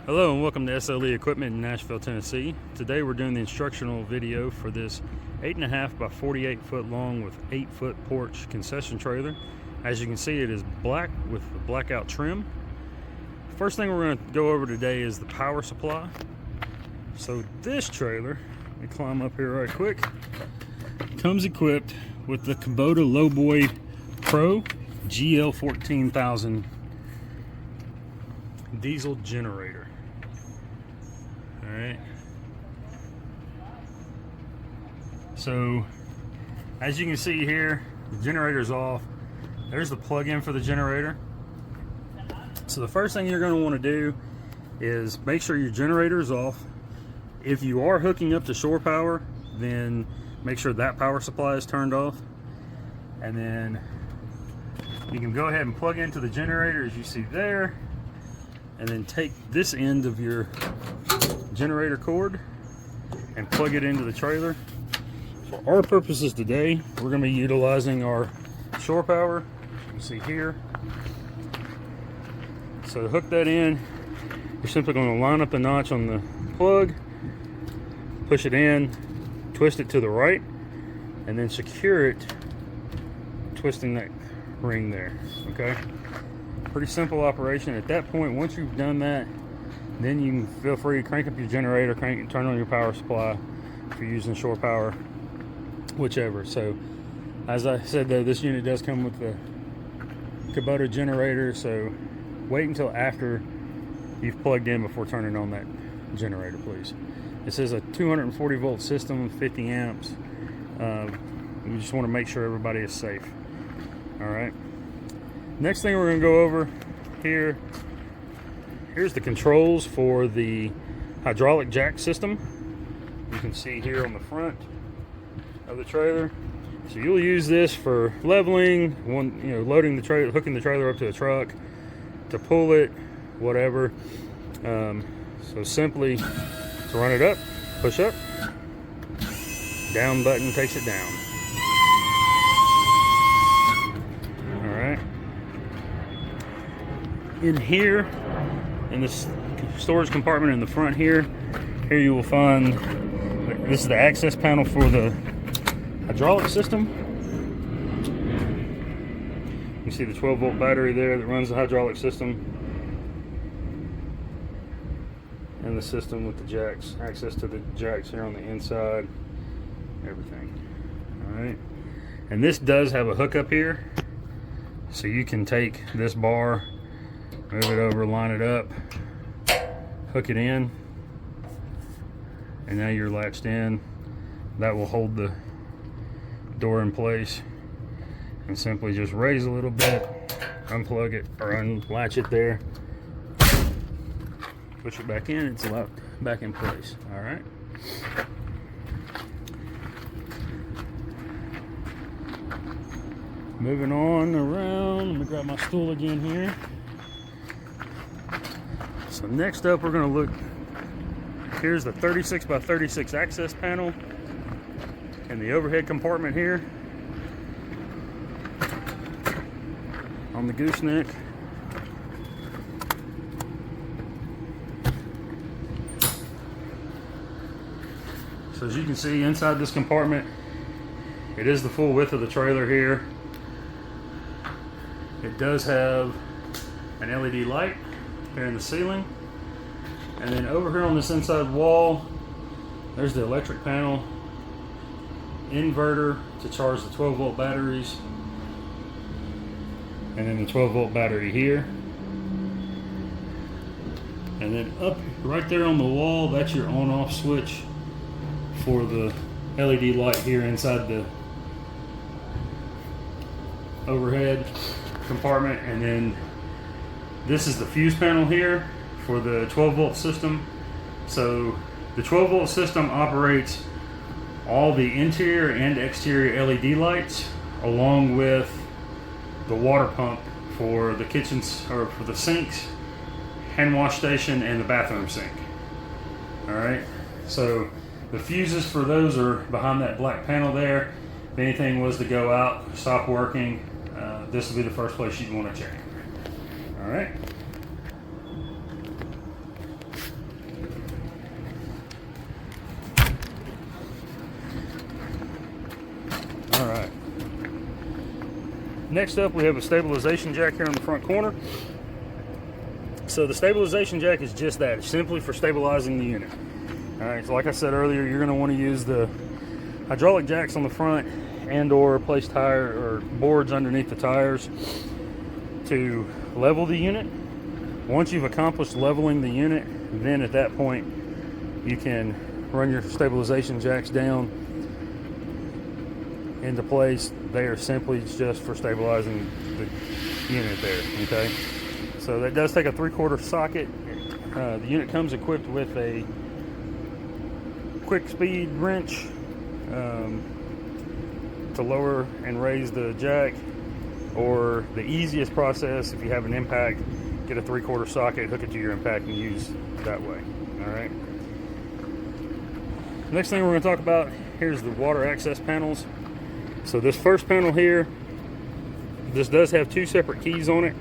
Hello and welcome to SLE Equipment in Nashville, Tennessee. Today we're doing the instructional video for this 8.5 by 48 foot long with 8 foot porch concession trailer. As you can see, it is black with the blackout trim. First thing we're going to go over today is the power supply. So this trailer, let me climb up here right quick, comes equipped with the Kubota Lowboy Pro GL 14000 diesel generator. Alright, so as you can see here, the generator's off. There's the plug-in for the generator. So the first thing you're going to want to do is make sure your generator is off. If you are hooking up to shore power, then make sure that power supply is turned off, and then you can go ahead and plug into the generator as you see there, and then take this end of your generator cord and plug it into the trailer. For our purposes today, we're going to be utilizing our shore power, as you can see here. So to hook that in, you're simply going to line up the notch on the plug, push it in, twist it to the right, and then secure it, twisting that ring there. Okay, pretty simple operation. At that point, once you've done that, then you can feel free to crank up your generator, turn on your power supply if you're using shore power, whichever. So as I said though, this unit does come with the Kubota generator, so wait until after you've plugged in before turning on that generator, please. This is a 240 volt system, 50 amps. We just want to make sure everybody is safe. All right, next thing we're going to go over here, here's the controls for the hydraulic jack system. You can see here on the front of the trailer. So you'll use this for leveling, loading the trailer, hooking the trailer up to a truck, to pull it, whatever. So simply to run it up, push up, down button takes it down. All right. In here, in this storage compartment in the front here you will find, this is the access panel for the hydraulic system. You see the 12 volt battery there that runs the hydraulic system, and the system with the jacks, access to the jacks here on the inside, everything. All right, and this does have a hookup here, so you can take this bar, move it over, line it up, hook it in, and now you're latched in. That will hold the door in place, and simply just raise a little bit, unplug it or unlatch it there, push it back in, it's locked back in place. All right. Moving on around, let me grab my stool again here. So next up, we're going to look, here's the 36 by 36 access panel in the overhead compartment here on the gooseneck. So as you can see inside this compartment, it is the full width of the trailer here. It does have an LED light here in the ceiling, and then over here on this inside wall, there's the electric panel, inverter to charge the 12 volt batteries, and then the 12 volt battery here, and then up right there on the wall, that's your on off switch for the LED light here inside the overhead compartment. And then this is the fuse panel here for the 12 volt system. So the 12 volt system operates all the interior and exterior LED lights, along with the water pump for the kitchens, or for the sinks, hand wash station, and the bathroom sink. All right, so the fuses for those are behind that black panel there. If anything was to go out, stop working, this will be the first place you'd want to check. All right. Next up, we have a stabilization jack here in the front corner. So the stabilization jack is just that. It's simply for stabilizing the unit. All right, so like I said earlier, you're going to want to use the hydraulic jacks on the front and or place tire or boards underneath the tires to level the unit. Once you've accomplished leveling the unit, then at that point you can run your stabilization jacks down into place. They are simply just for stabilizing the unit there, okay? So that does take a 3/4 socket. The unit comes equipped with a quick speed wrench to lower and raise the jack, or the easiest process, if you have an impact, get a 3/4 socket, hook it to your impact, and use that way. All right. Next thing we're going to talk about, here's the water access panels. So this first panel here, this does have 2 separate keys on it.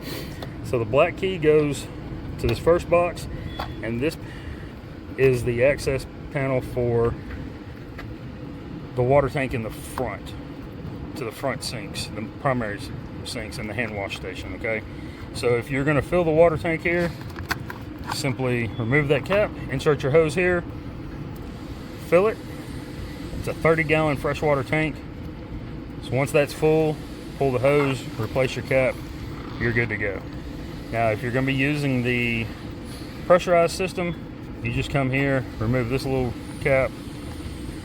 So the black key goes to this first box, and this is the access panel for the water tank in the front, to the front sinks, the primary sinks and the hand wash station, okay? So if you're going to fill the water tank here, simply remove that cap, insert your hose here, fill it. It's a 30-gallon freshwater tank. So once that's full, pull the hose, replace your cap, you're good to go. Now if you're going to be using the pressurized system, you just come here, remove this little cap.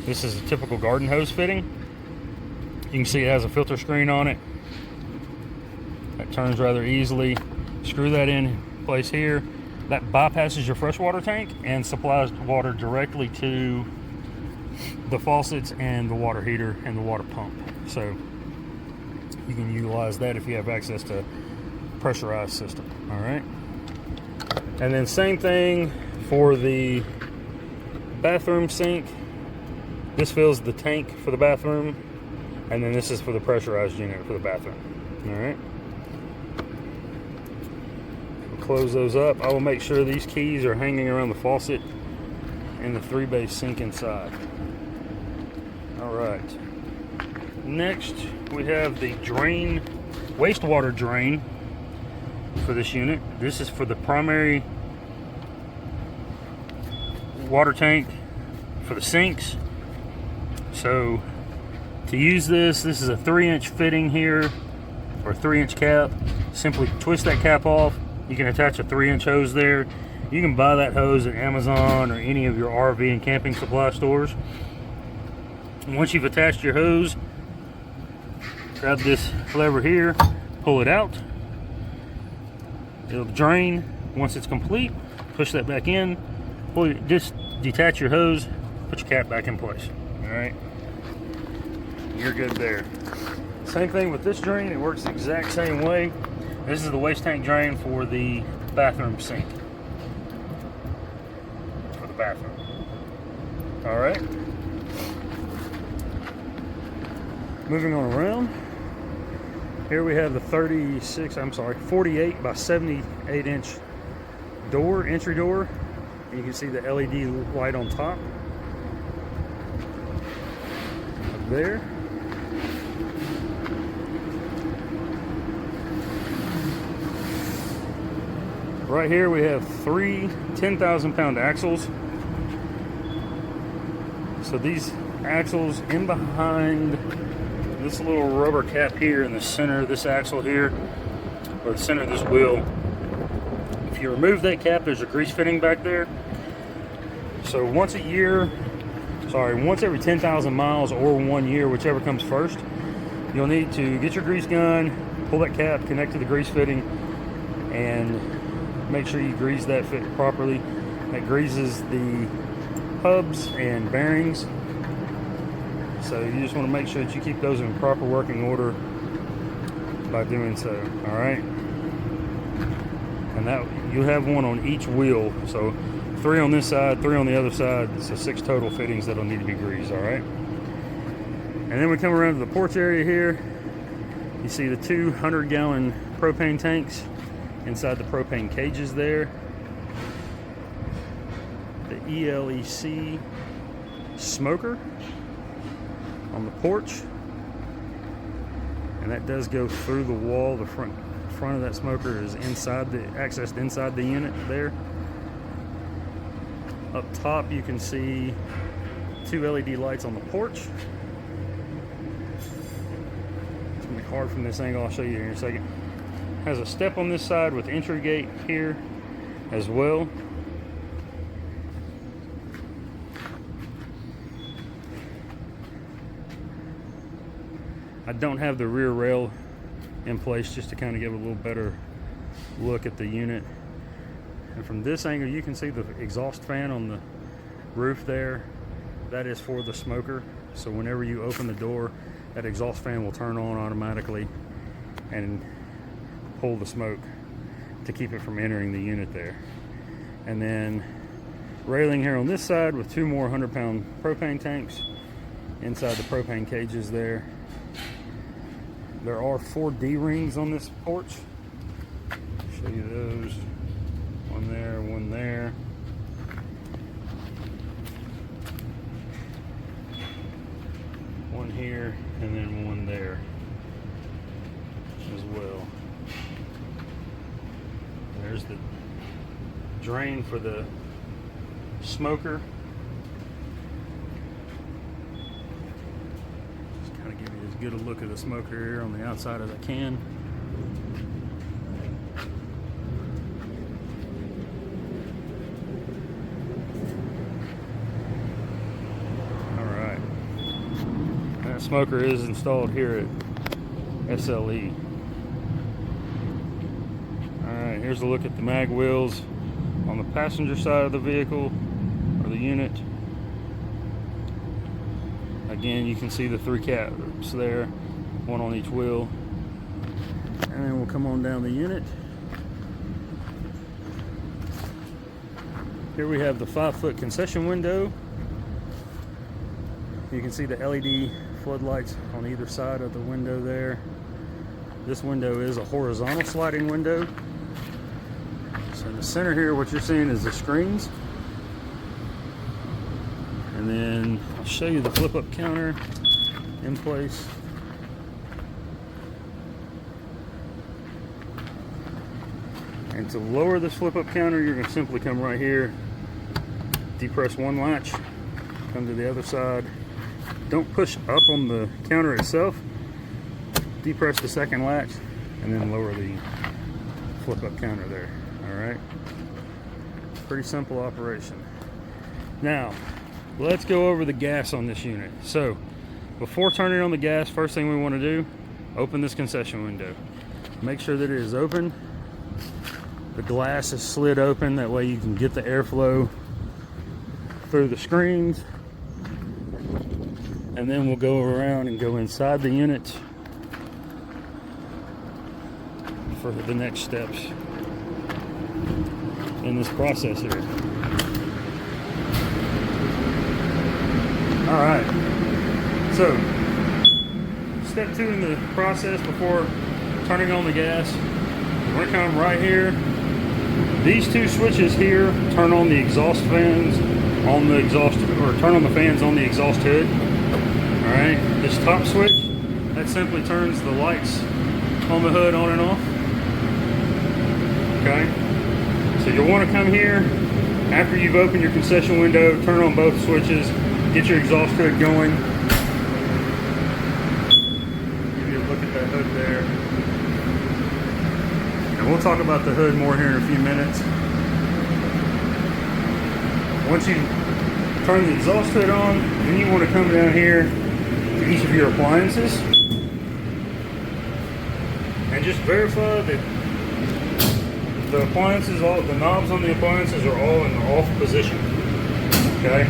This is a typical garden hose fitting. You can see it has a filter screen on it. That turns rather easily. Screw that in place here. That bypasses your freshwater tank and supplies water directly to the faucets and the water heater and the water pump. So you can utilize that if you have access to pressurized system. All right. And then same thing for the bathroom sink. This fills the tank for the bathroom, and then this is for the pressurized unit for the bathroom. All right. We'll close those up. I will make sure these keys are hanging around the faucet and the 3-bay sink inside. All right. Next, we have the drain, wastewater drain for this unit. This is for the primary water tank for the sinks. So to use this is a 3-inch fitting here, or 3-inch cap. Simply twist that cap off. You can attach a 3-inch hose there. You can buy that hose at Amazon or any of your RV and camping supply stores. And once you've attached your hose, grab this lever here, pull it out. It'll drain. Once it's complete, push that back in, just detach your hose, put your cap back in place. All right, you're good there. Same thing with this drain. It works the exact same way. This is the waste tank drain for the bathroom sink, for the bathroom. All right, moving on around. Here we have the 48 by 78 inch door, entry door. And you can see the LED light on top there. Right here we have 3 10,000-pound axles. So these axles in behind this little rubber cap here in the center of this axle here, or the center of this wheel, if you remove that cap, there's a grease fitting back there. So once every 10,000 miles or 1 year, whichever comes first, you'll need to get your grease gun, pull that cap, connect to the grease fitting, and make sure you grease that fit properly. That greases the hubs and bearings. So you just want to make sure that you keep those in proper working order by doing so. All right. And that you have one on each wheel. So 3 on this side, 3 on the other side. So 6 total fittings that'll need to be greased. All right. And then we come around to the porch area here. You see the 200-gallon propane tanks inside the propane cages there. The ELEC smoker on the porch. and that does go through the wall. The front of that smoker is accessed inside the unit there. Up top you can see 2 LED lights on the porch. It's gonna be hard from this angle, I'll show you here in a second. Has a step on this side with entry gate here as well. I don't have the rear rail in place just to kind of give a little better look at the unit. And from this angle you can see the exhaust fan on the roof there. That is for the smoker. So whenever you open the door, that exhaust fan will turn on automatically and pull the smoke to keep it from entering the unit there. And then railing here on this side with 2 more 100-pound propane tanks inside the propane cages there. There are 4 D-rings on this porch. Show you those. One there, one there. One here, and then one there as well. There's the drain for the smoker. Give you as good a look at the smoker here on the outside as I can. Alright. That smoker is installed here at SLE. Alright, here's a look at the mag wheels on the passenger side of the vehicle or the unit. Again, you can see the 3 caps there, 1 on each wheel. And then we'll come on down the unit. Here we have the 5-foot concession window. You can see the LED floodlights on either side of the window there. This window is a horizontal sliding window. So in the center here, what you're seeing is the screens. And then I'll show you the flip-up counter in place. And to lower this flip-up counter, you're going to simply come right here, depress 1 latch, come to the other side. Don't push up on the counter itself. Depress the 2nd latch, and then lower the flip-up counter there. All right. Pretty simple operation. Now, let's go over the gas on this unit. So, before turning on the gas, first thing we want to do, open this concession window. Make sure that it is open. The glass is slid open, that way you can get the airflow through the screens. And then we'll go around and go inside the unit for the next steps in this process here. Alright, so step 2 in the process before turning on the gas, we're going to come right here. These 2 switches here turn on the exhaust fans on the exhaust, or turn on the fans on the exhaust hood. Alright, this top switch, that simply turns the lights on the hood on and off. Okay, so you'll want to come here after you've opened your concession window, turn on both switches, get your exhaust hood going. Give you a look at that hood there. And we'll talk about the hood more here in a few minutes. Once you turn the exhaust hood on, then you want to come down here to each of your appliances and just verify that the appliances, all the knobs on the appliances are all in the off position. Okay.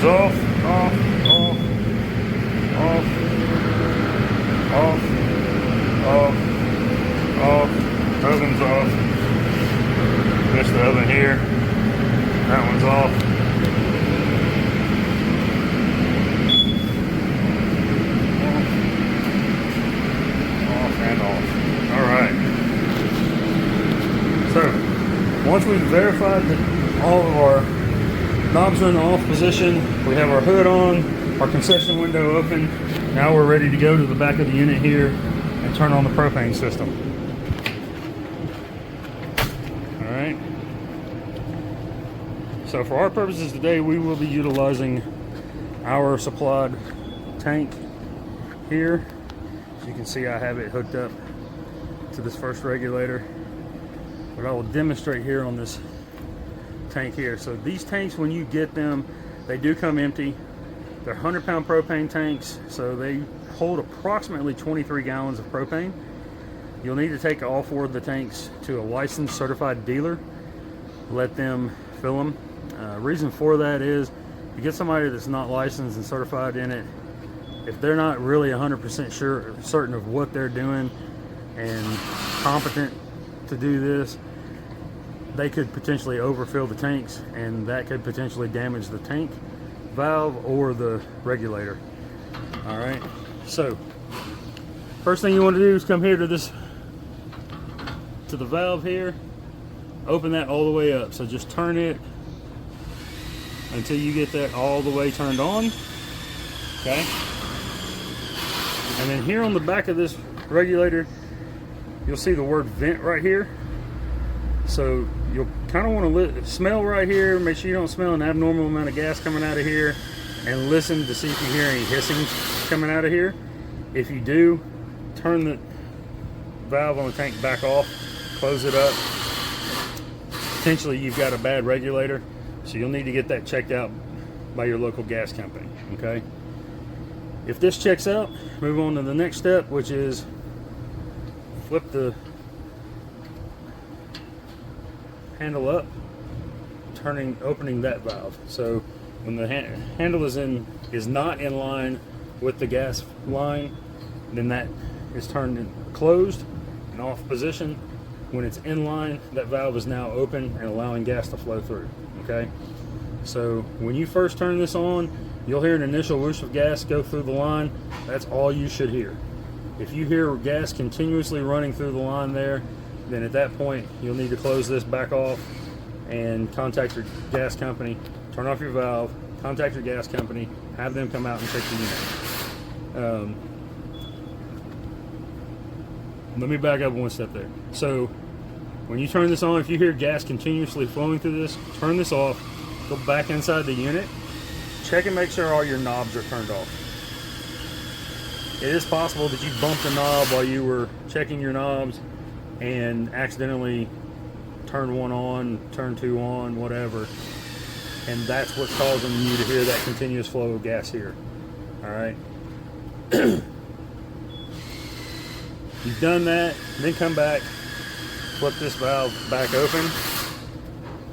One's off, off, off, off, off, off, off. Oven's off. Missed the oven here. That one's off. Off and off. Alright. So, once we've verified that all of our knobs are in the off position, we have our hood on, our concession window open. Now we're ready to go to the back of the unit here and turn on the propane system. All right. So for our purposes today, we will be utilizing our supplied tank here. As you can see, I have it hooked up to this first regulator, but I will demonstrate here on this tank here. So these tanks, when you get them, they do come empty. They're 100-pound propane tanks, so they hold approximately 23 gallons of propane. You'll need to take all 4 of the tanks to a licensed certified dealer, let them fill them. Reason for that is you get somebody that's not licensed and certified in it. If they're not really 100% certain of what they're doing and competent to do this, they could potentially overfill the tanks, and that could potentially damage the tank valve or the regulator. All right, so first thing you want to do is come here to the valve here, open that all the way up. So just turn it until you get that all the way turned on. Okay. And then here on the back of this regulator, you'll see the word vent right here. So you'll kind of want to smell right here, make sure you don't smell an abnormal amount of gas coming out of here, and listen to see if you hear any hissing coming out of here. If you do, turn the valve on the tank back off, close it up. Potentially you've got a bad regulator, so you'll need to get that checked out by your local gas company, okay? If this checks out, move on to the next step, which is flip the handle up, opening that valve. So when the handle is not in line with the gas line, then that is turned and closed and off position. When it's in line, that valve is now open and allowing gas to flow through. Okay, so when you first turn this on, you'll hear an initial whoosh of gas go through the line. That's all you should hear. If you hear gas continuously running through the line there, then at that point you'll need to close this back off and contact your gas company, turn off your valve, contact your gas company, have them come out and check the unit. Let me back up one step there. So when you turn this on, if you hear gas continuously flowing through this, turn this off, go back inside the unit, check and make sure all your knobs are turned off. It is possible that you bumped a knob while you were checking your knobs and accidentally turn one on, turn 2 on, whatever, and that's what's causing you to hear that continuous flow of gas here. All right. You've done that, then come back, flip this valve back open.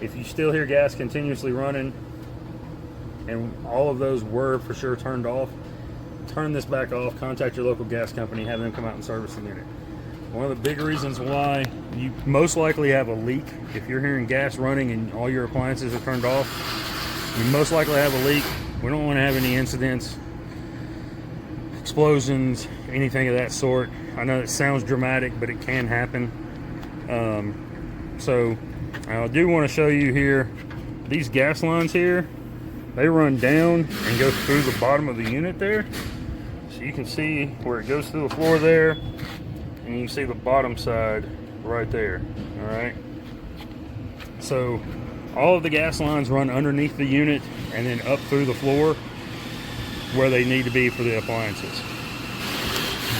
If you still hear gas continuously running, and all of those were for sure turned off, turn this back off, contact your local gas company, have them come out and service the unit. One of the big reasons why you most likely have a leak, if you're hearing gas running and all your appliances are turned off, you most likely have a leak. We don't want to have any incidents, explosions, anything of that sort. I know it sounds dramatic, but it can happen. So I do want to show you here, these gas lines here, they run down and go through the bottom of the unit there. So you can see where it goes through the floor there, and you can see the bottom side right there. All right. So all of the gas lines run underneath the unit and then up through the floor where they need to be for the appliances.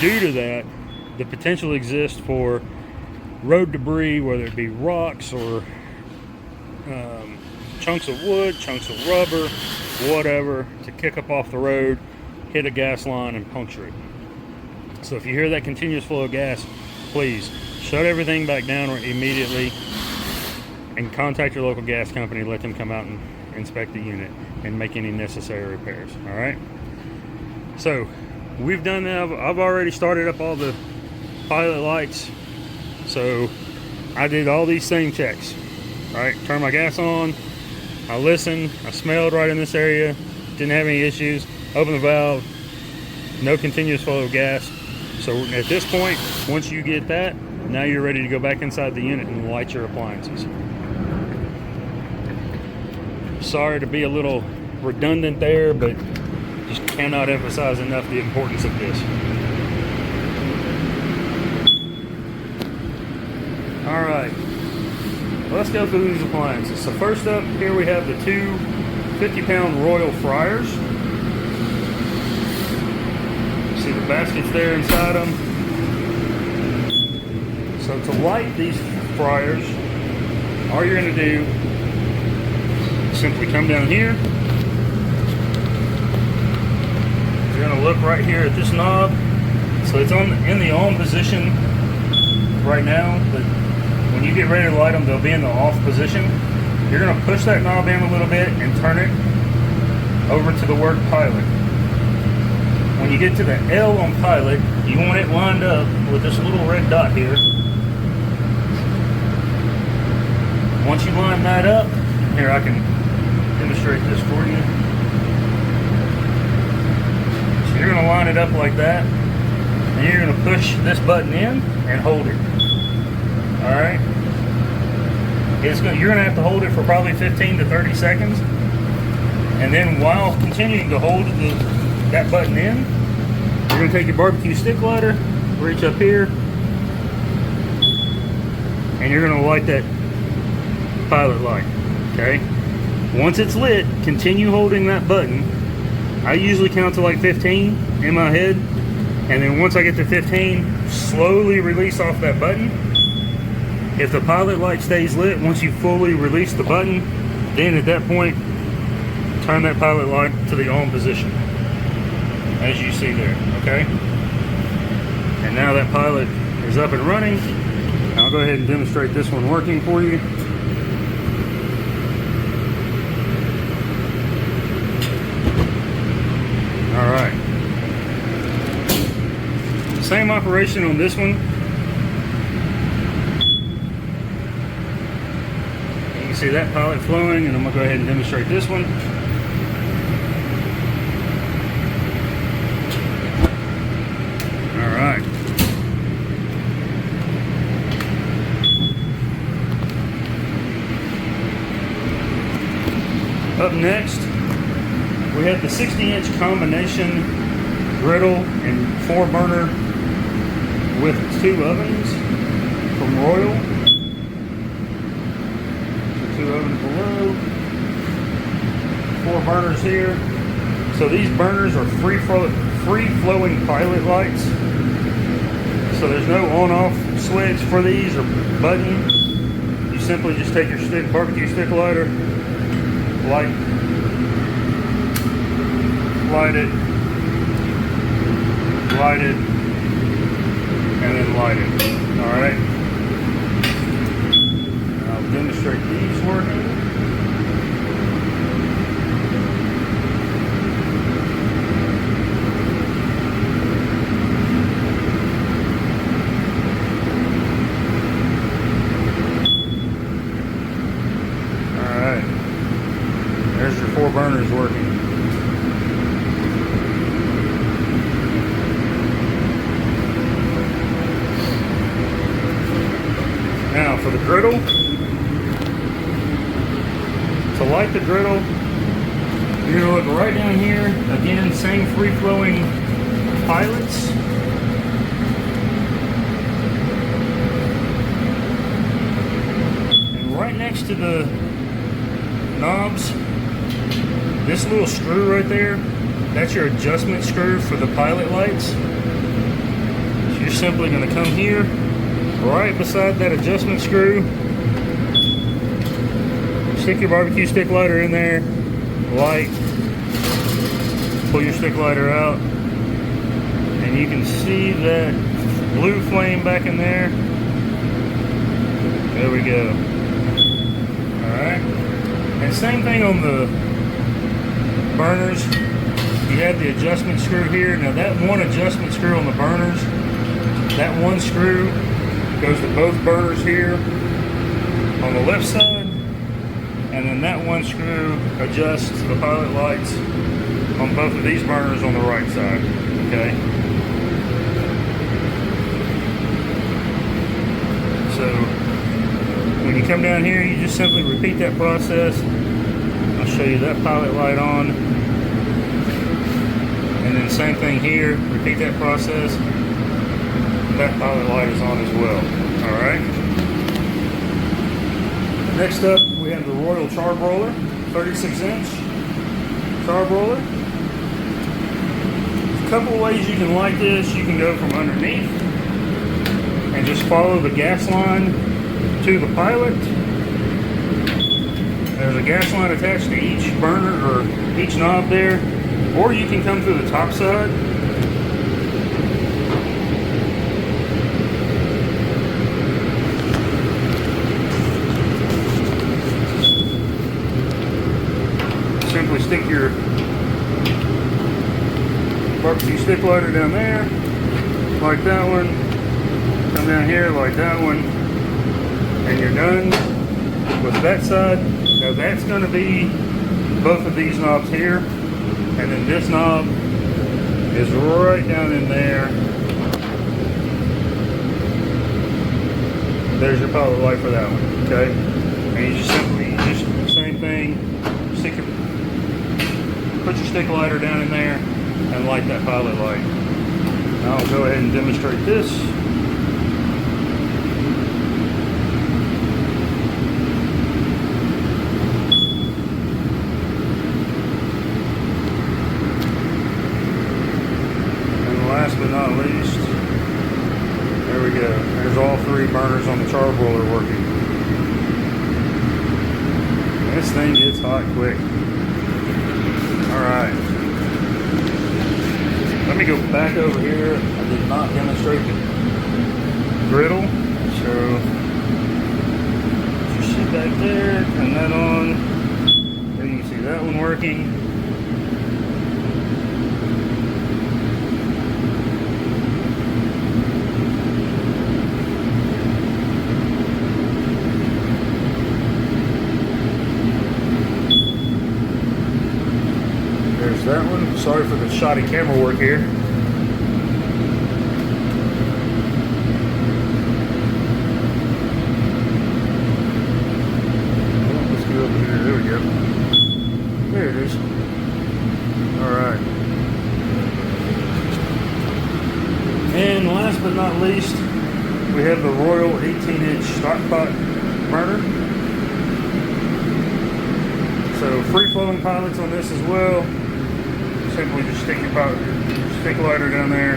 Due to that, the potential exists for road debris, whether it be rocks or chunks of wood, chunks of rubber, whatever, to kick up off the road, hit a gas line and puncture it. So if you hear that continuous flow of gas, please shut everything back down immediately and contact your local gas company. Let them come out and inspect the unit and make any necessary repairs. All right. So we've done that. I've already started up all the pilot lights. So I did all these same checks. All right. Turn my gas on. I listened. I smelled right in this area. Didn't have any issues. Open the valve. No continuous flow of gas. So at this point, once you get that, now you're ready to go back inside the unit and light your appliances. Sorry to be a little redundant there, but Just cannot emphasize enough the importance of this. Alright, let's go through these appliances. So first up, here we have the two 50-pound Royal fryers. See the baskets there inside them. So to light these fryers, all you're going to do is simply come down here. You're going to look right here at this knob. So it's in the on position right now, but when you get ready to light them, they'll be in the off position. You're going to push that knob in a little bit and turn it over to the word pilot. When you get to the L on pilot, you want it lined up with this little red dot here. Once you line that up, here I can demonstrate this for you. So you're going to line it up like that, and you're going to push this button in and hold it. Alright? You're going to have to hold it for probably 15 to 30 seconds. And then while continuing to hold that button in, you're going to take your barbecue stick lighter, reach up here, and you're going to light that pilot light. Okay? Once it's lit, continue holding that button. I usually count to like 15 in my head, and then once I get to 15, slowly release off that button. If the pilot light stays lit, once you fully release the button, then at that point, turn that pilot light to the on position, as you see there, okay? And now that pilot is up and running. I'll go ahead and demonstrate this one working for you. All right. Same operation on this one. See that pilot flowing, and I'm going to go ahead and demonstrate this one. Alright. Up next, we have the 60-inch combination griddle and 4-burner with 2 ovens from Royal. 2 ovens below, 4 burners here. So these burners are free-flowing pilot lights. So there's no on-off switch for these or button. You simply just take your barbecue stick lighter, light it, and then light it. All right. I'll demonstrate these working. Alright. There's your 4 burners working. Now for the griddle. To light the griddle, you're going to look right down here. Again, same free-flowing pilots. And right next to the knobs, this little screw right there, that's your adjustment screw for the pilot lights. So you're simply going to come here, right beside that adjustment screw, stick your barbecue stick lighter in there, light, pull your stick lighter out, and you can see that blue flame back in there. There we go. Alright. And same thing on the burners. You have the adjustment screw here. Now that one adjustment screw on the burners, that one screw goes to both burners here on the left side. And then that one screw adjusts the pilot lights on both of these burners on the right side, okay? So when you come down here, you just simply repeat that process. I'll show you that pilot light on. And then same thing here, repeat that process. That pilot light is on as well. Alright. Next up, we have the Royal Charbroiler, 36-inch charbroiler. A couple of ways you can light this. You can go from underneath and just follow the gas line to the pilot. There's a gas line attached to each burner or each knob there, or you can come through the top side. Simply stick your barbecue stick lighter down there, like that one. Come down here, like that one, and you're done with that side. Now that's going to be both of these knobs here, and then this knob is right down in there. There's your pilot light for that one, okay? And you just simply, same thing, put your stick lighter down in there and light that pilot light. Now I'll go ahead and demonstrate this. Last but not least, there we go. There's all three burners on the charbroiler working. This thing gets hot quick. Alright. Let me go back over here. I did not demonstrate the griddle. So, just sit back there, turn that on. There you can see that one working. There's that one. Sorry for the shoddy camera work here. Let's go over here. There we go. There it is. Alright. And last but not least, we have the Royal 18-inch stockpot burner. So free-flowing pilots on this as well. Simply just stick your stick lighter down there,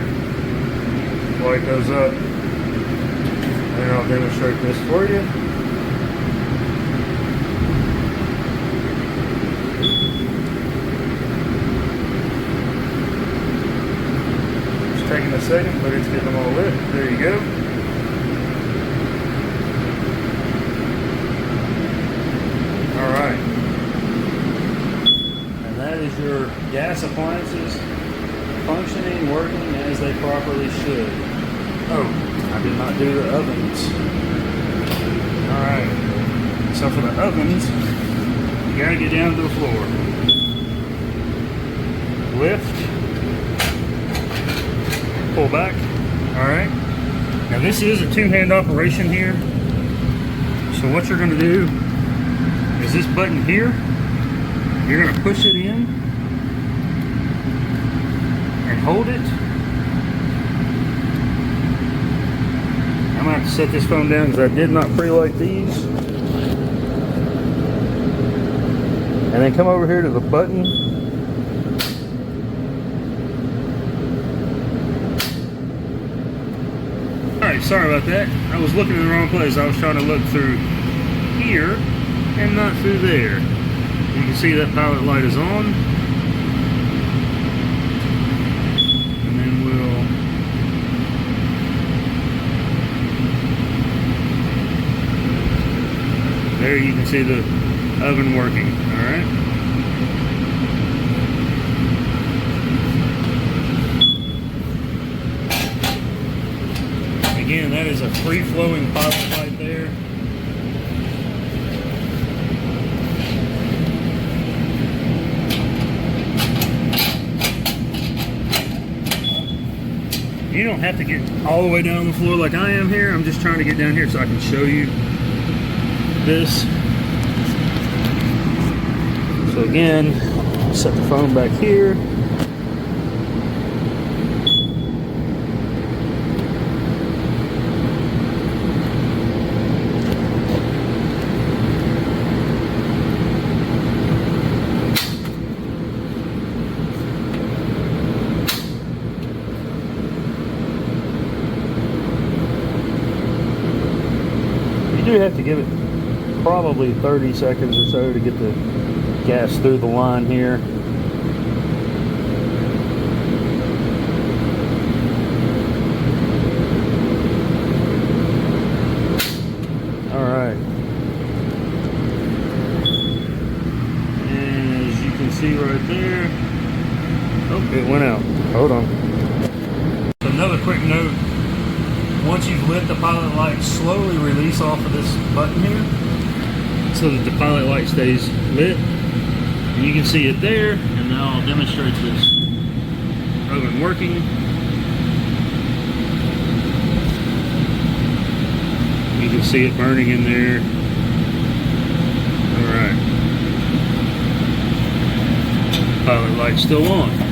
light those up, and I'll demonstrate this for you. It's taking a second, but it's getting them all lit. There you go. Alright. Is your gas appliances functioning, working as they properly should. Oh, I did not do the ovens. Alright, so for the ovens, you gotta get down to the floor. Lift, pull back. Alright, now this is a two-hand operation here. So what you're gonna do is this button here, you're going to push it in and hold it. I'm going to have to set this phone down because I did not pre-light these. And then come over here to the button. Alright, sorry about that. I was looking in the wrong place. I was trying to look through here and not through there. You can see that pilot light is on. And then there you can see the oven working. Alright. Again, that is a free-flowing pilot light there. You don't have to get all the way down the floor like I am here. I'm just trying to get down here so I can show you this. So again, set the phone back here. do have to give it probably 30 seconds or so to get the gas through the line here. All right. And as you can see right there, oh, it went out. Hold on. Another quick note. Once you've lit the pilot light, slowly release off of this button here so that the pilot light stays lit. And you can see it there, and now I'll demonstrate this oven working. You can see it burning in there. Alright. Pilot light's still on.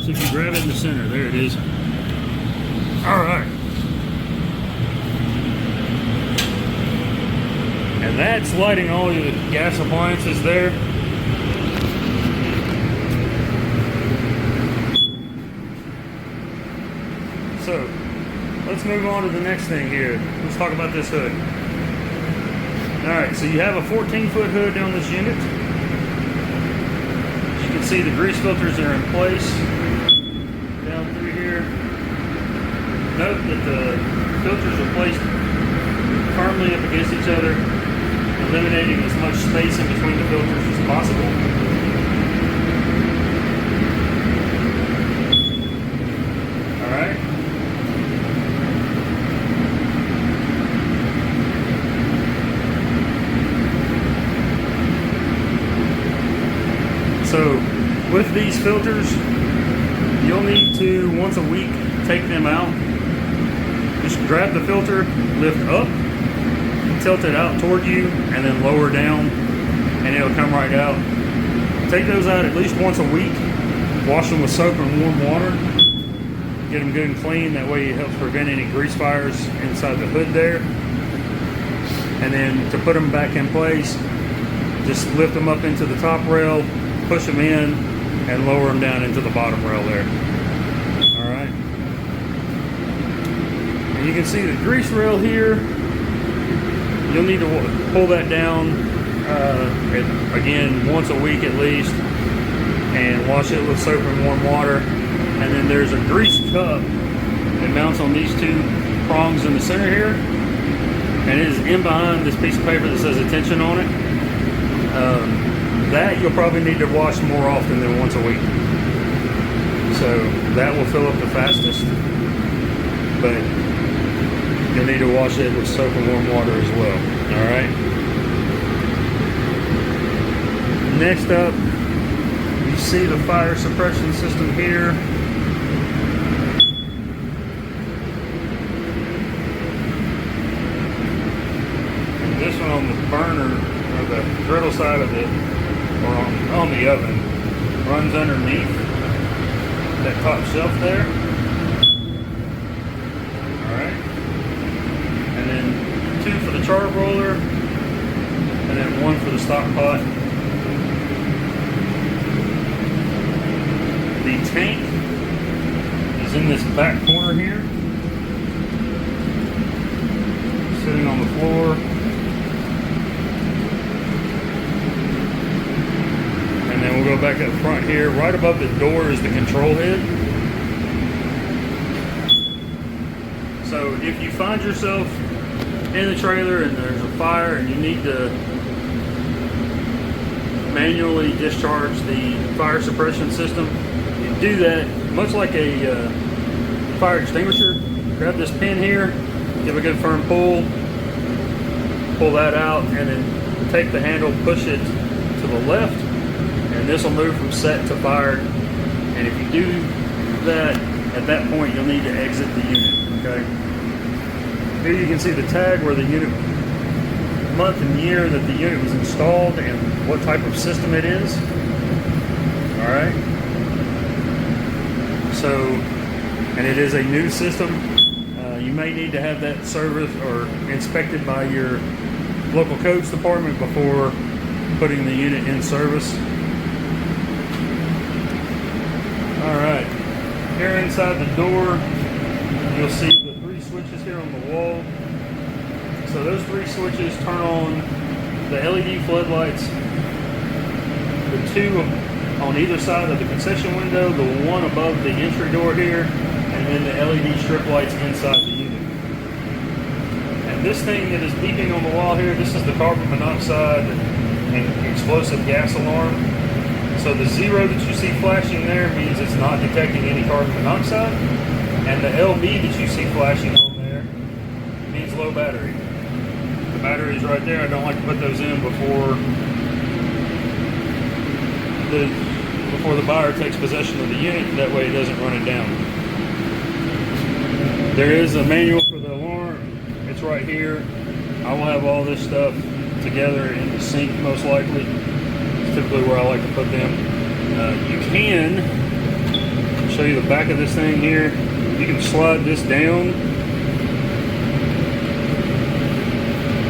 If you grab it in the center, there it is. Alright. And that's lighting all your gas appliances there. So, let's move on to the next thing here. Let's talk about this hood. Alright, so you have a 14-foot hood on this unit. As you can see, the grease filters are in place. Down through here. Note that the filters are placed firmly up against each other, eliminating as much space in between the filters as possible. Alright. So, with these filters, you'll need to, once a week, take them out. Just grab the filter, lift up, tilt it out toward you, and then lower down, and it'll come right out. Take those out at least once a week. Wash them with soap and warm water. Get them good and clean. That way it helps prevent any grease fires inside the hood there. And then to put them back in place, just lift them up into the top rail, push them in, and lower them down into the bottom rail there. Alright. And you can see the grease rail here. You'll need to pull that down again once a week at least, and wash it with soap and warm water. And then there's a grease cup that mounts on these two prongs in the center here, and it is in behind this piece of paper that says attention on it. That you'll probably need to wash more often than once a week. So that will fill up the fastest, but you'll need to wash it with soap and warm water as well. Alright. Next up, you see the fire suppression system here. And this one on the burner, or the griddle side of it, or on the oven, runs underneath that top shelf there. Alright. And then 2 for the char roller, and then 1 for the stock pot. The tank is in this back corner here, sitting on the floor. And then we'll go back up front here. Right above the door is the control head. So if you find yourself in the trailer and there's a fire and you need to manually discharge the fire suppression system, you do that much like a fire extinguisher. Grab this pin here, give a good firm pull that out, and then take the handle, push it to the left, and this will move from set to fired. And if you do that, at that point you'll need to exit the unit. Okay. Here you can see the tag where the unit, month and year that the unit was installed, and what type of system it is. Alright. So, and it is a new system. You may need to have that serviced or inspected by your local codes department before putting the unit in service. Alright, here inside the door, you'll see the 3 switches here on the wall. So those 3 switches turn on the LED floodlights, the 2 on either side of the concession window, the 1 above the entry door here, and then the LED strip lights inside the unit. And this thing that is beeping on the wall here, this is the carbon monoxide and explosive gas alarm. So the 0 that you see flashing there means it's not detecting any carbon monoxide, and the LB that you see flashing on there means low battery. The battery is right there. I don't like to put those in before the buyer takes possession of the unit. That way it doesn't run it down. There is a manual for the alarm. It's right here. I will have all this stuff together in the sink most likely. It's typically where I like to put them. You can show you the back of this thing here. You can slide this down.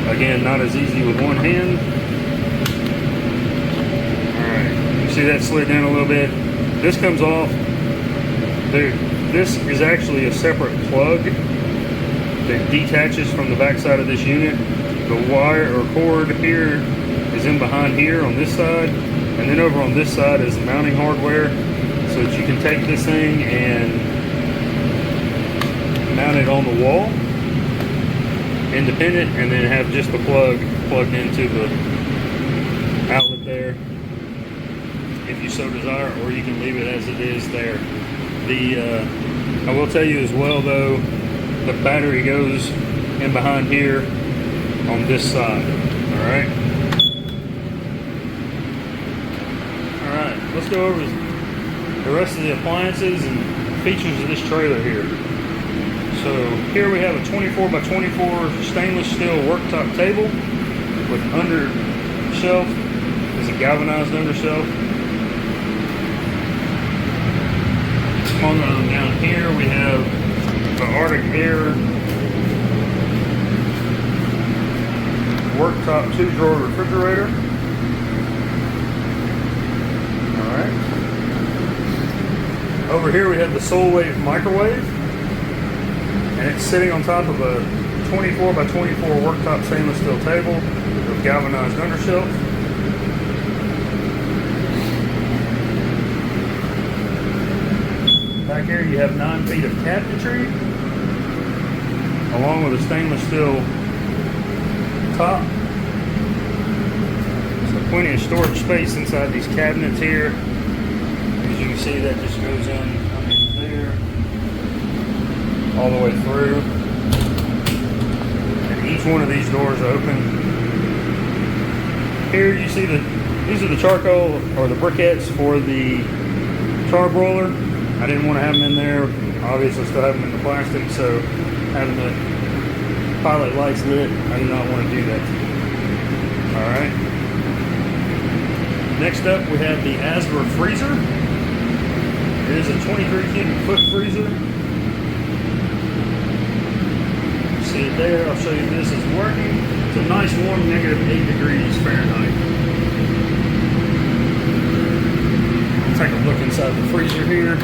Again, not as easy with one hand. Alright, you see that slid down a little bit. This comes off. This is actually a separate plug that detaches from the back side of this unit. The wire or cord here is in behind here on this side, and then over on this side is the mounting hardware, so that you can take this thing and mount it on the wall independent, and then have just the plug plugged into the outlet there if you so desire, or you can leave it as it is there. I will tell you as well though, the battery goes in behind here on this side. Alright, let's go over the rest of the appliances and features of this trailer here. So here we have a 24 by 24 stainless steel worktop table with under shelf. There's a galvanized under shelf. Come on down here, we have the Arctic Air worktop 2-drawer refrigerator. Alright. Over here we have the Solwave microwave, and it's sitting on top of a 24 by 24 worktop stainless steel table with galvanized undershelf. Back here you have 9 feet of cabinetry, along with a stainless steel top. So plenty of storage space inside these cabinets here. As you can see, that just goes in underneath there, all the way through. And each one of these doors open. Here you see these are the charcoal or the briquettes for the char broiler. I didn't want to have them in there. Obviously still have them in the plastic, so having the pilot lights lit, I do not want to do that. Alright. Next up we have the Asper freezer. It is a 23 cubic foot freezer. See it there, I'll show you this is working. It's a nice warm -8 degrees Fahrenheit. I'll take a look inside the freezer here.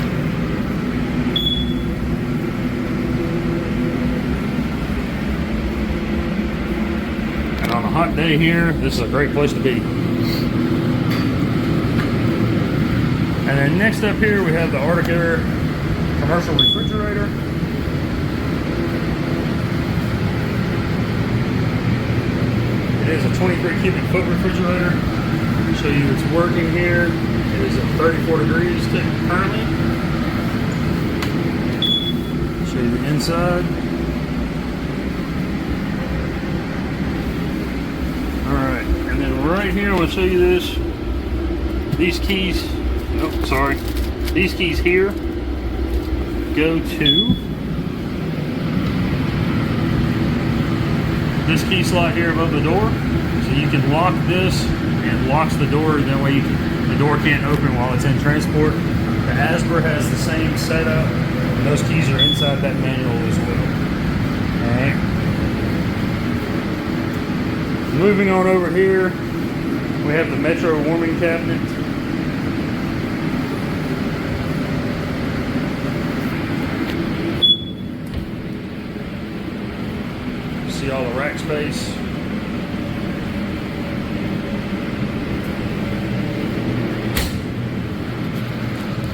On a hot day here, this is a great place to be. And then next up here we have the Arctic Air commercial refrigerator. It is a 23 cubic foot refrigerator. I'll show you it's working here. It is at 34 degrees currently. I'll show you the inside. Alright, and then right here, I'm going to show you this. These keys, nope, sorry. These keys here go to this key slot here above the door. So you can lock this, and it locks the door. That way the door can't open while it's in transport. The Asper has the same setup, and those keys are inside that manual as well. Alright. Moving on over here, we have the Metro warming cabinet. See all the rack space.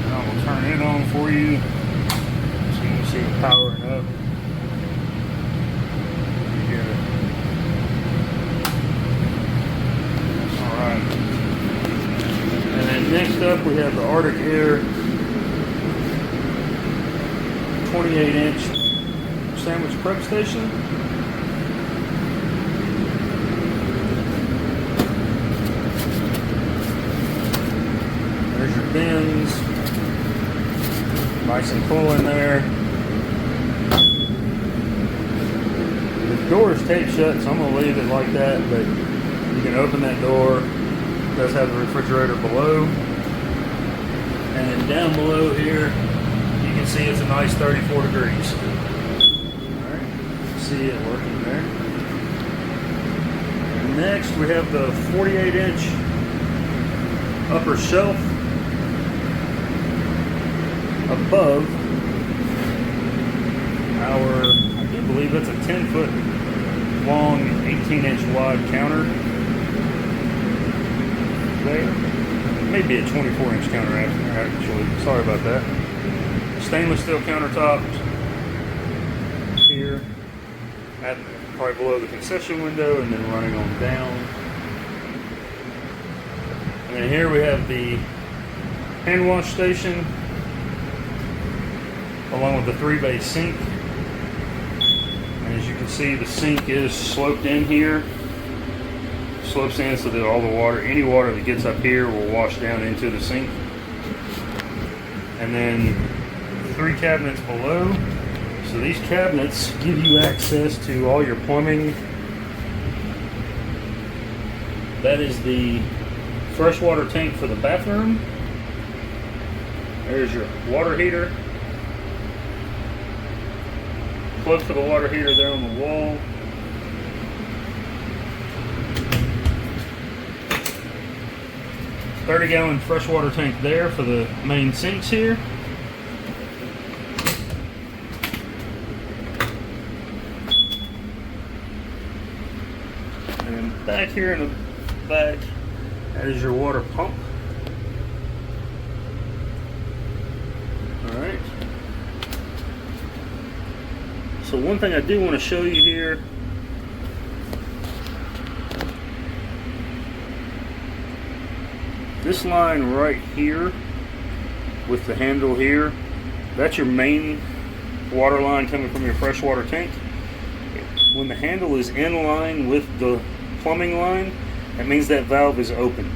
I will turn it on for you so you can see it powering up. Next up, we have the Arctic Air 28-inch sandwich prep station. There's your bins. Nice and cool in there. The door is taped shut, so I'm going to leave it like that, but you can open that door. It does have the refrigerator below. And then down below here, you can see it's a nice 34 degrees. Alright, see it working there. Next, we have the 48-inch upper shelf above our, I do believe that's a 10-foot long, 18-inch wide counter there. Maybe a 24-inch counter actually. Sorry about that. Stainless steel countertops here, at probably below the concession window, and then running on down. And then here we have the hand wash station, along with the 3-bay sink. And as you can see, the sink is sloped in here. Slopes in so that all the water, any water that gets up here will wash down into the sink. And then 3 cabinets below. So these cabinets give you access to all your plumbing. That is the freshwater tank for the bathroom. There's your water heater. Plug for the water heater there on the wall. $30-gallon freshwater tank there for the main sinks here. And then back here in the back, that is your water pump. Alright. So one thing I do want to show you here, this line right here with the handle here, that's your main water line coming from your freshwater tank. When the handle is in line with the plumbing line, that means that valve is open.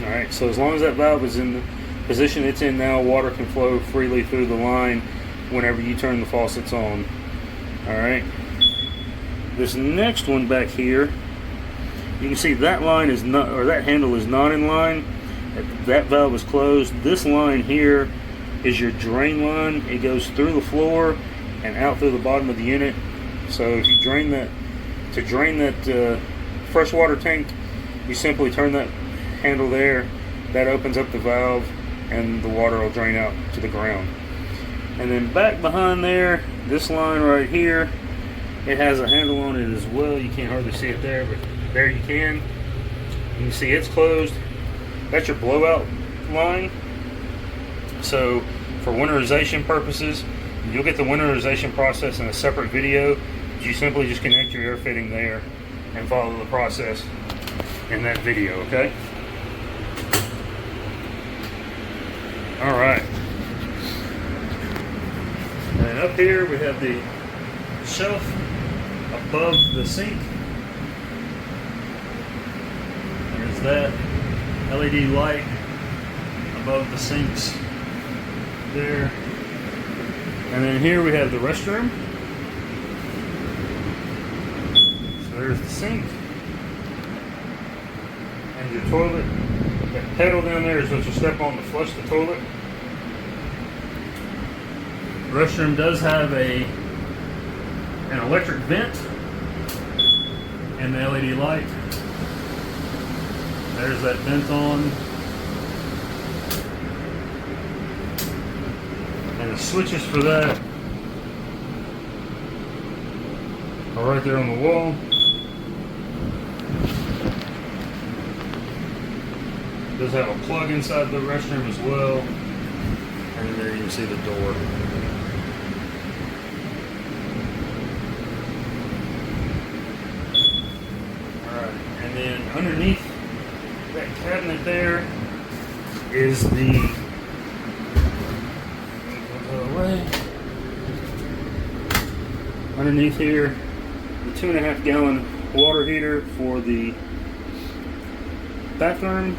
Alright, so as long as that valve is in the position it's in now, water can flow freely through the line whenever you turn the faucets on. Alright, this next one back here, you can see that line is not, or that handle is not in line. That valve is closed. This line here is your drain line. It goes through the floor and out through the bottom of the unit. So if you drain that, to drain that freshwater tank, you simply turn that handle there. That opens up the valve and the water will drain out to the ground. And then back behind there, this line right here, it has a handle on it as well. You can't hardly see it there, but there you can. You can see it's closed. That's your blowout line. So for winterization purposes, you'll get the winterization process in a separate video. You simply just connect your air fitting there and follow the process in that video, okay? Alright. And up here we have the shelf above the sink. There's that LED light above the sinks there. And then here we have the restroom. So there's the sink. And your toilet. That pedal down there is what you step on to flush the toilet. The restroom does have an electric vent. and the LED light. There's that vent on. And the switches for that are right there on the wall. Does have a plug inside the restroom as well. And there you can see the door. Alright, and then underneath that cabinet there is the underneath here, the 2.5 gallon water heater for the bathroom,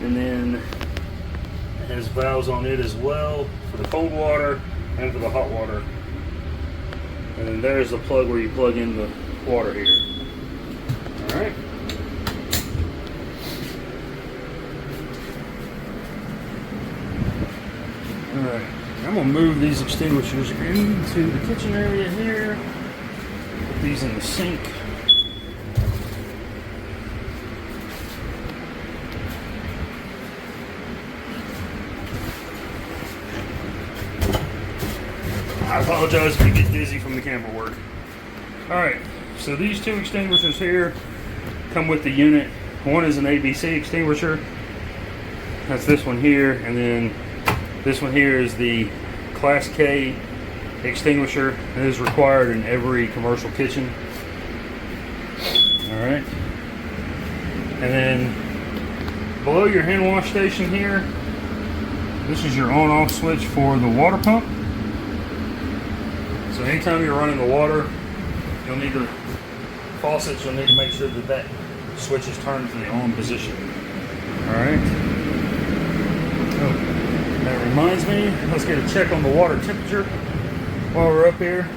and then it has valves on it as well for the cold water and for the hot water. And then there's the plug where you plug in the water heater. Alright. Alright, I'm going to move these extinguishers into the kitchen area here. Put these in the sink. I apologize if you get dizzy from the camera work. Alright, so these two extinguishers here come with the unit. One is an ABC extinguisher. That's this one here, and then this one here is the Class K extinguisher. It is required in every commercial kitchen. Alright. And then below your hand wash station here, this is your on-off switch for the water pump. So anytime you're running the water, you'll need the faucets, you'll need to make sure that that switch is turned to the on position. Alright. Oh. That reminds me, let's get a check on the water temperature while we're up here.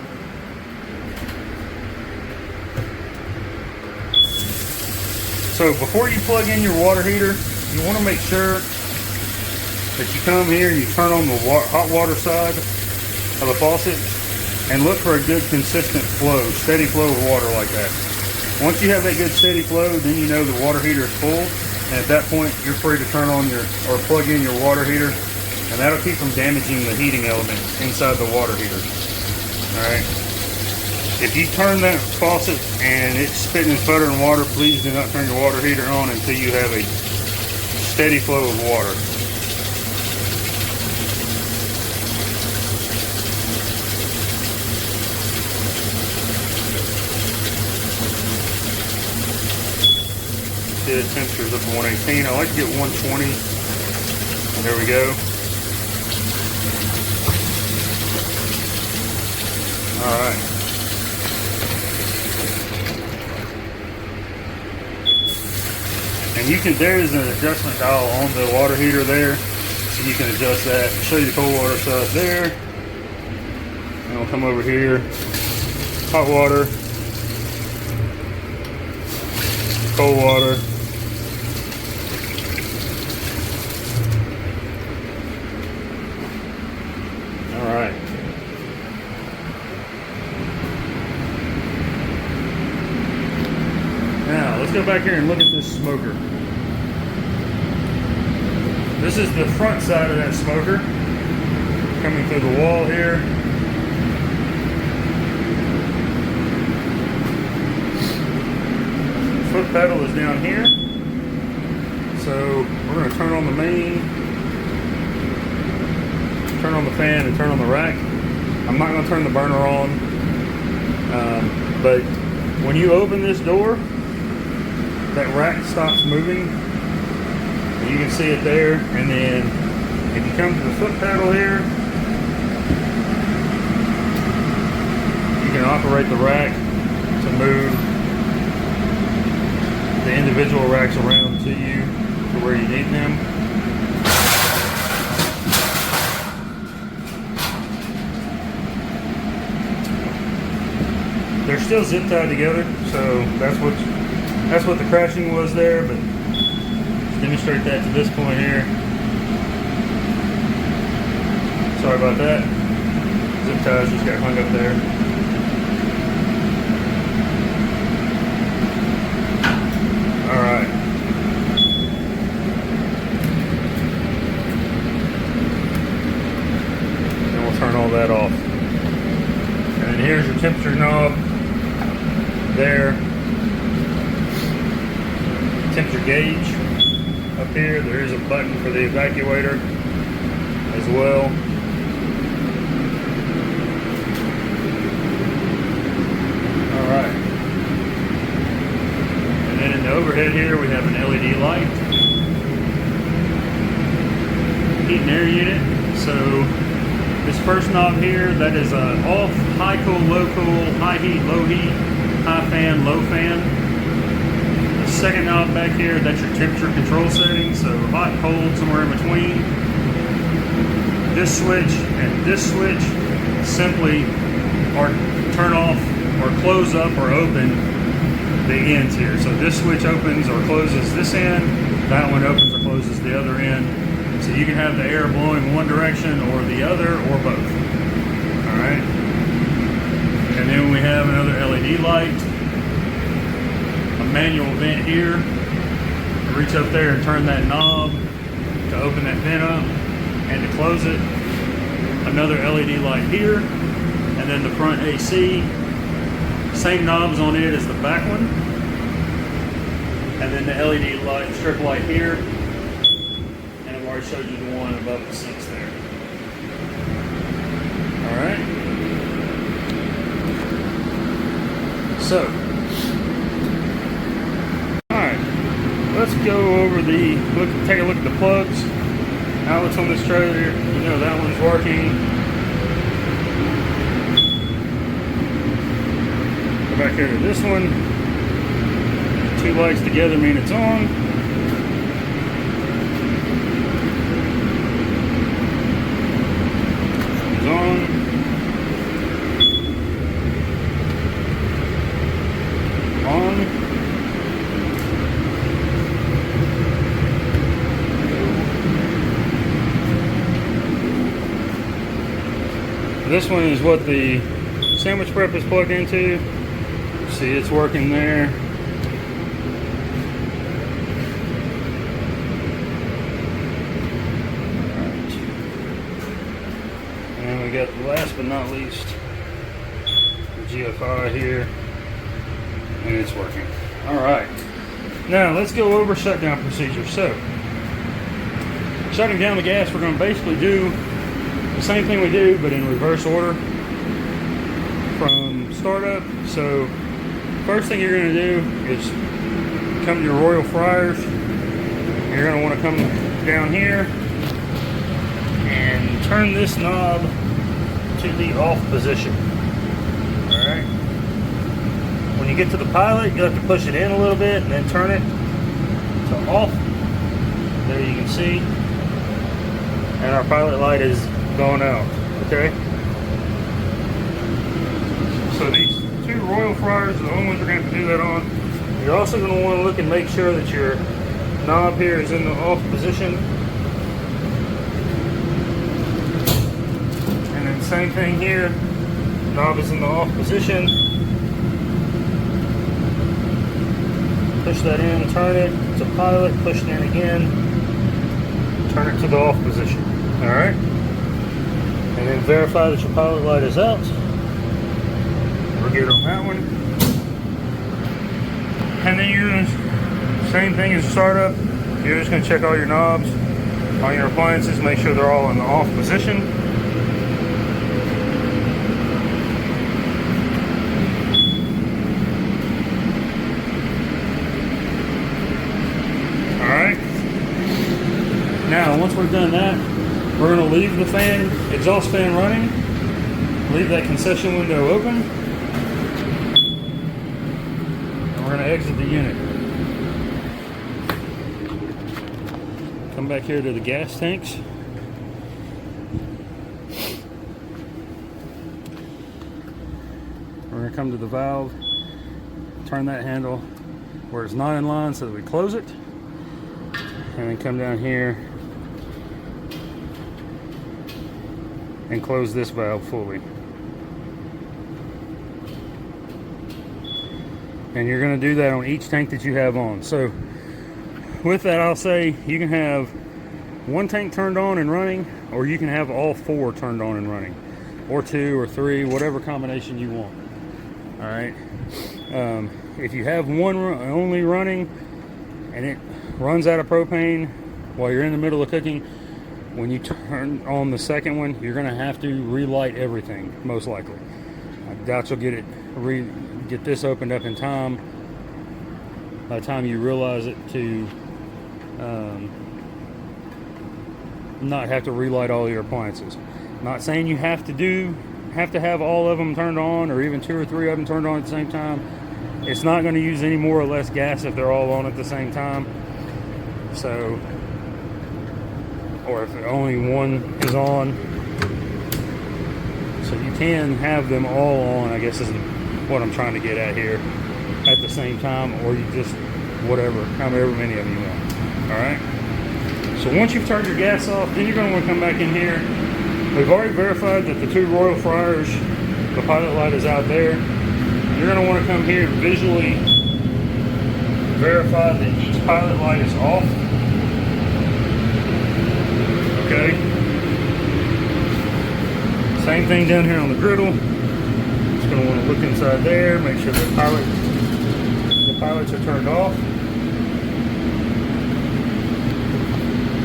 So before you plug in your water heater, you want to make sure that you come here and you turn on the hot water side of the faucet and look for a good consistent flow, steady flow of water like that. Once you have that good steady flow, then you know the water heater is full, and at that point you're free to turn on or plug in your water heater. And that'll keep from damaging the heating element inside the water heater. Alright. If you turn that faucet and it's spitting and sputtering water, please do not turn your water heater on until you have a steady flow of water. See the temperature's up to 118. I like to get 120. There we go. Alright. And you can, there's an adjustment dial on the water heater there, so you can adjust that. I'll show you the cold water side there. And we'll come over here. Hot water. Cold water. Alright. Now, let's go back here and look at this smoker. This is the front side of that smoker. Coming through the wall here. Foot pedal is down here. So, we're going to turn on the main, turn on the fan, and turn on the rack. I'm not going to turn the burner on. But when you open this door, that rack stops moving. You can see it there, and then if you come to the foot pedal here, you can operate the rack to move the individual racks around to you to where you need them. They're still zip tied together, so that's what the crashing was there, but let's demonstrate that to this point here. Sorry about that. Zip ties just got hung up there. temperature gauge up here. There is a button for the evacuator as well. Alright. And then in the overhead here we have an LED light. Heat and air unit. So this first knob here, that is off, high cool, low cool, high heat, low heat, high fan, low fan. The second knob back here, that's your temperature control setting, so hot, cold, somewhere in between. This switch and this switch simply are turn off or close up or open the ends here. So this switch opens or closes this end, that one opens or closes the other end. So you can have the air blowing one direction or the other or both. Alright. And then we have another LED light. A manual vent here. Reach up there and turn that knob to open that vent up and to close it. Another LED light here. And then the front AC. Same knobs on it as the back one. And then the LED light, strip light here. I showed you the one above the sinks there. Alright. So. Alright. Let's go over take a look at the plugs. Outlets on this trailer. You know that one's working. Go back here to this one. Two lights together mean it's on. This one is what the sandwich prep is plugged into. See, it's working there. Alright. And we got, last but not least, the GFI here. And it's working. Alright. Now let's go over shutdown procedure. So, shutting down the gas, we're going to basically do the same thing we do, but in reverse order from startup. So first thing you're going to do is come to your Royal Fryers. You're going to want to come down here and turn this knob to the off position. Alright. When you get to the pilot, you have to push it in a little bit and then turn it to off. There you can see. And our pilot light is going out. Okay. So these two Royal Fryers are the only ones we're going to have to do that on. You're also going to want to look and make sure that your knob here is in the off position. And then same thing here. Knob is in the off position. Push that in, turn it to pilot, push it in again, turn it to the off position. Alright? And then verify that your pilot light is out. We're good on that one. And then you're going to, same thing as startup, you're just going to check all your knobs on your appliances, make sure they're all in the off position. Alright. Now, once we've done that, we're going to leave the fan, exhaust fan running, leave that concession window open, and we're going to exit the unit. Come back here to the gas tanks. We're going to come to the valve, turn that handle where it's not in line so that we close it, and then come down here and close this valve fully. And you're going to do that on each tank that you have on. So with that, I'll say you can have one tank turned on and running, or you can have all four turned on and running, or two or three, whatever combination you want. All right. If you have one only running and it runs out of propane while you're in the middle of cooking, when you turn on the second one, you're going to have to relight everything, most likely. I doubt you'll get this opened up in time by the time you realize it to not have to relight all your appliances. Not saying you have to have all of them turned on, or even 2 or 3 of them turned on at the same time. It's not going to use any more or less gas if they're all on at the same time. So, or if only one is on. So you can have them all on, I guess is what I'm trying to get at here, at the same time, or you just however many of you want. Alright? So once you've turned your gas off, then you're going to want to come back in here. We've already verified that the 2 Royal fryers, the pilot light is out there. You're going to want to come here and visually verify that each pilot light is off. Okay. Same thing down here on the griddle. Just going to want to look inside there, make sure the pilots are turned off.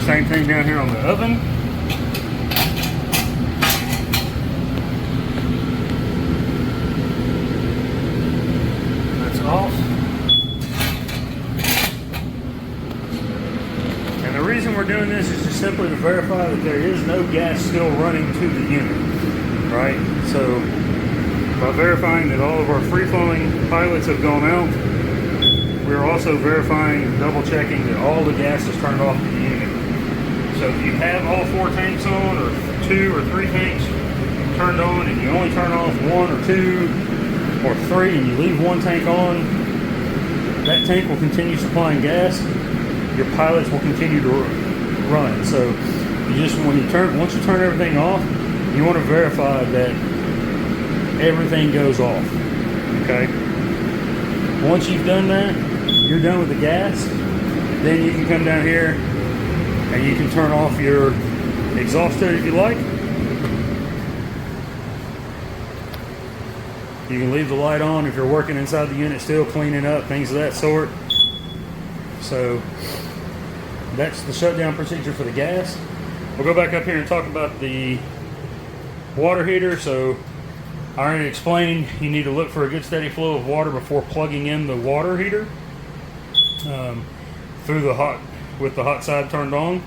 Same thing down here on the oven. That's off. And the reason we're doing this is just simply to verify that there is no gas still running to the unit, right? So by verifying that all of our free-flowing pilots have gone out, we're also verifying and double-checking that all the gas is turned off to the unit. So if you have all 4 tanks on, or 2 or 3 tanks turned on, and you only turn off 1 or 2 or 3, and you leave 1 tank on, that tank will continue supplying gas. Your pilots will continue to run. So once you turn everything off, you want to verify that everything goes off. Okay. Once you've done that, you're done with the gas. Then you can come down here and you can turn off your exhaust hood if you like. You can leave the light on if you're working inside the unit still, cleaning up, things of that sort. So that's the shutdown procedure for the gas. We'll go back up here and talk about the water heater. So I already explained you need to look for a good steady flow of water before plugging in the water heater with the hot side turned on.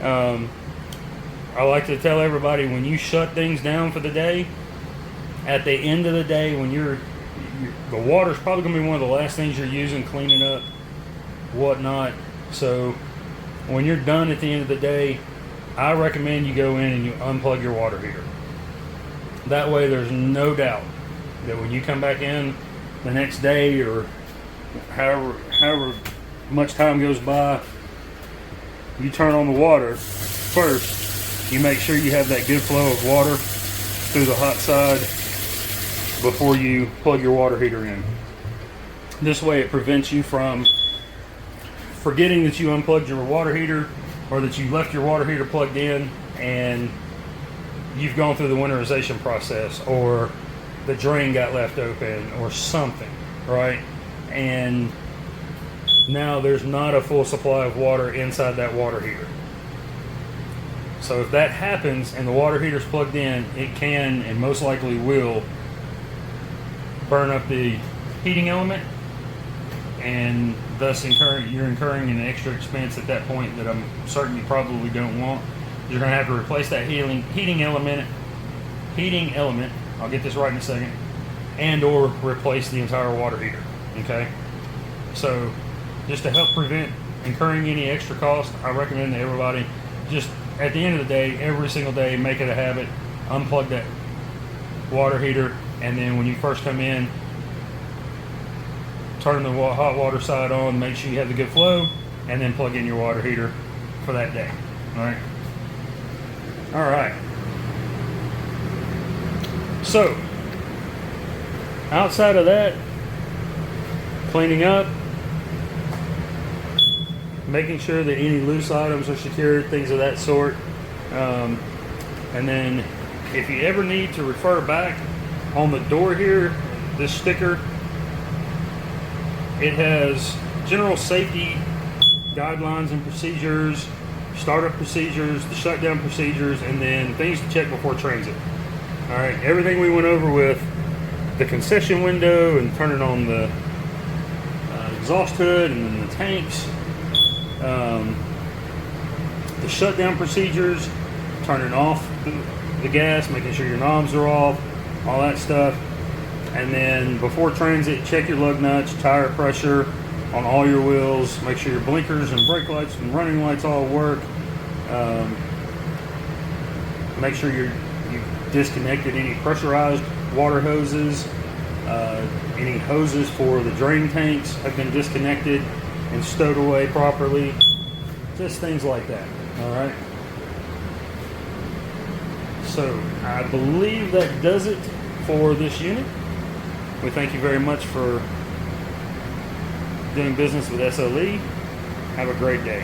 I like to tell everybody, when you shut things down for the day, at the end of the day, when the water's probably going to be one of the last things you're using, cleaning up, whatnot. So when you're done at the end of the day, I recommend you go in and you unplug your water heater. That way there's no doubt that when you come back in the next day, or however much time goes by, you turn on the water first, you make sure you have that good flow of water through the hot side before you plug your water heater in. This way it prevents you from forgetting that you unplugged your water heater, or that you left your water heater plugged in and you've gone through the winterization process, or the drain got left open or something, right? And now there's not a full supply of water inside that water heater. So if that happens and the water heater's plugged in, it can and most likely will burn up the heating element, and thus you're incurring an extra expense at that point that I'm certain you probably don't want. You're going to have to replace that heating element. I'll get this right in a second. And or replace the entire water heater. Okay. So just to help prevent incurring any extra cost, I recommend that everybody just at the end of the day, every single day, make it a habit, unplug that water heater, and then when you first come in, turn the hot water side on, make sure you have the good flow, and then plug in your water heater for that day. All right. So outside of that, cleaning up, making sure that any loose items are secured, things of that sort. And then if you ever need to refer back on the door here, this sticker, it has general safety guidelines and procedures, startup procedures, the shutdown procedures, and then things to check before transit. All right, everything we went over with the concession window and turning on the exhaust hood and then the tanks, the shutdown procedures, turning off the gas, making sure your knobs are off, all that stuff. And then before transit, check your lug nuts, tire pressure on all your wheels, make sure your blinkers and brake lights and running lights all work. Make sure you've disconnected any pressurized water hoses. Any hoses for the drain tanks have been disconnected and stowed away properly. Just things like that. All right. So I believe that does it for this unit. We thank you very much for doing business with SLE. Have a great day.